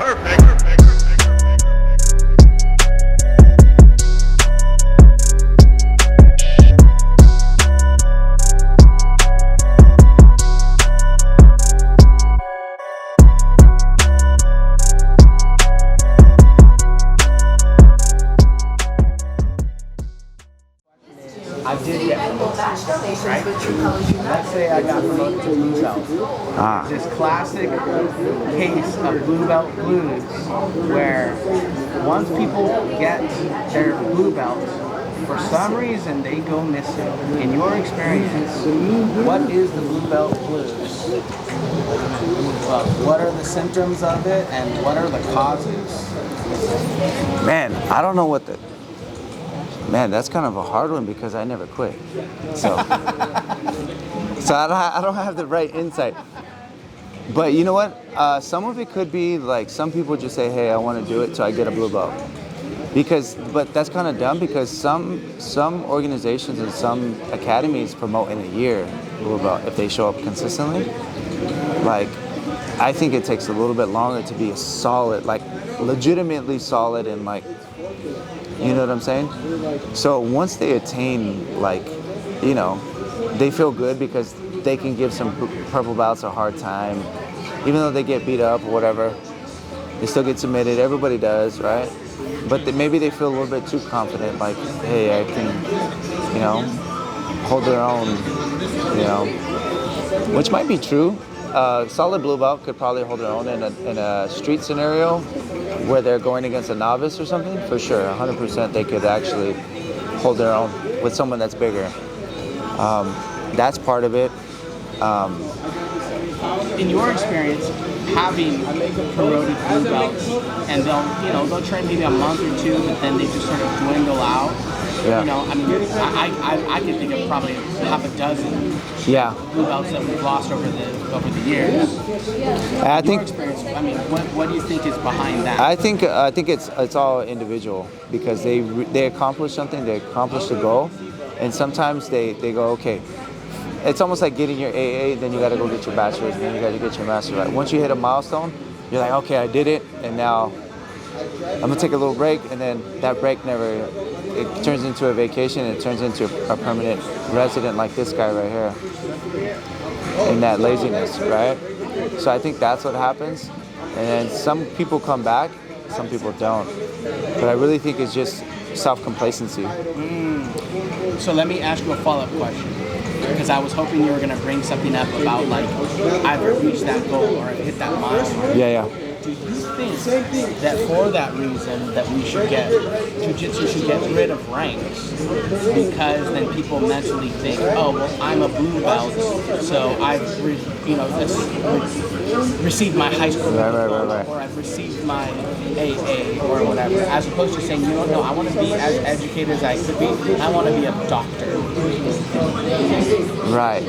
I did get promoted, right? Let's say I got promoted to blue belt. This classic case of blue belt blues, where once people get their blue belt, for some reason they go missing. In your experience, what is the blue belt blues? What are the symptoms of it, and what are the causes? Man, I don't know what the... Man, that's kind of a hard one because I never quit. So I don't have the right insight. But you know what? Some of it could be like some people just say, hey, I want to do it so I get a blue belt. But that's kind of dumb because some organizations and some academies promote in a year blue belt if they show up consistently. Like, I think it takes a little bit longer to be a solid, like legitimately solid and like, you know what I'm saying? So once they attain, like, you know, they feel good because they can give some purple belts a hard time. Even though they get beat up or whatever, they still get submitted. Everybody does, right? But maybe they feel a little bit too confident, like, hey, I can, you know, hold their own, you know, which might be true. Solid blue belt could probably hold their own in a street scenario where they're going against a novice or something. For sure, 100% they could actually hold their own with someone that's bigger. That's part of it. In your experience, having corroded blue belts, and they'll train maybe a month or two, but then they just sort of dwindle out. Yeah. You know, I mean, I can think of probably half a dozen blue belts that we've lost over the years. I think. Your experience, I mean, what do you think is behind that? I think it's all individual because they accomplish something, they accomplish the goal, and sometimes they go, okay. It's almost like getting your AA, then you got to go get your bachelor's, then you got to get your master's. Right? Once you hit a milestone, you're like, okay, I did it, and now I'm gonna take a little break, and then that break it turns into a vacation, it turns into a permanent resident like this guy right here, in that laziness, right? So I think that's what happens, and then some people come back, some people don't. But I really think it's just self-complacency. So let me ask you a follow-up question. Because I was hoping you were going to bring something up about, like, I've reached that goal or I've hit that milestone. Yeah. Do you think that for that reason that we should Jiu-Jitsu should get rid of ranks? Because then people mentally think, oh, well, I'm a blue belt, so I've, received my high school diploma, or I've received my AA or whatever, as opposed to saying, no, I want to be as educated as I could be. I want to be a doctor. Right.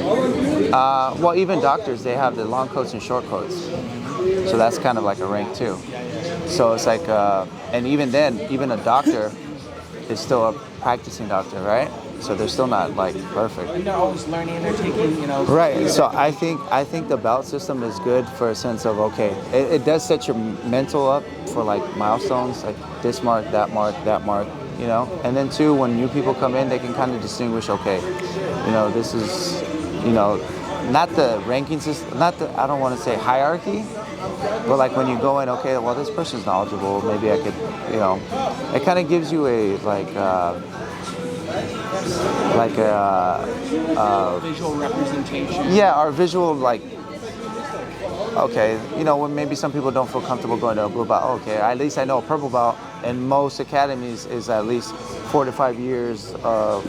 Well, even doctors, they have the long coats and short coats. So that's kind of like a rank too. So it's like, and even then, even a doctor is still a practicing doctor, right? So they're still not like perfect. And they're always learning, they're taking, Right. So I think the belt system is good for a sense of, okay, it does set your mental up for like milestones, like this mark, that mark, and then too, when new people come in, they can kind of distinguish, okay, this is, not the ranking system, I don't want to say hierarchy, but like when you go in, okay, well, this person's knowledgeable, maybe I could, it kind of gives you a visual representation. Yeah, or visual, like, okay, when maybe some people don't feel comfortable going to a blue belt, okay, at least I know a purple belt in most academies is at least 4 to 5 years of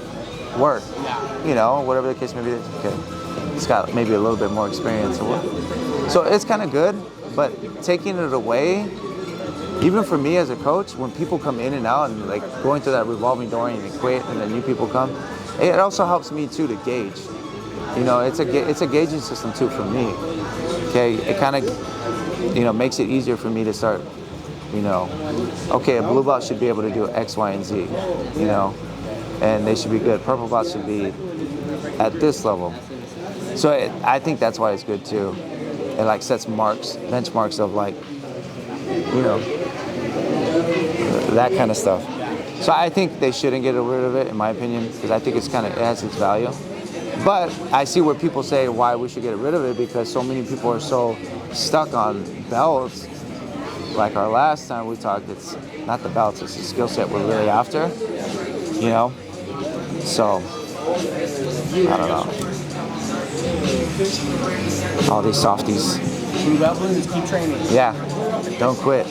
work. Yeah. Whatever the case may be, okay, it's got maybe a little bit more experience or what. So it's kind of good, but taking it away, even for me as a coach, when people come in and out and like going through that revolving door and they quit and then new people come, it also helps me too to gauge. It's a gauging system too for me. Okay, it kind of makes it easier for me to start. Okay, a blue belt should be able to do X, Y, and Z. And they should be good. Purple belts should be at this level. So I think that's why it's good too. It like sets benchmarks of like, you know, that kind of stuff. So I think they shouldn't get rid of it, in my opinion, because I think it has its value. But I see where people say why we should get rid of it, because so many people are so stuck on belts. Like our last time we talked, it's not the belts, it's the skill set we're really after, you know? So, I don't know. All these softies. Blue belt blues, keep training. Yeah, don't quit.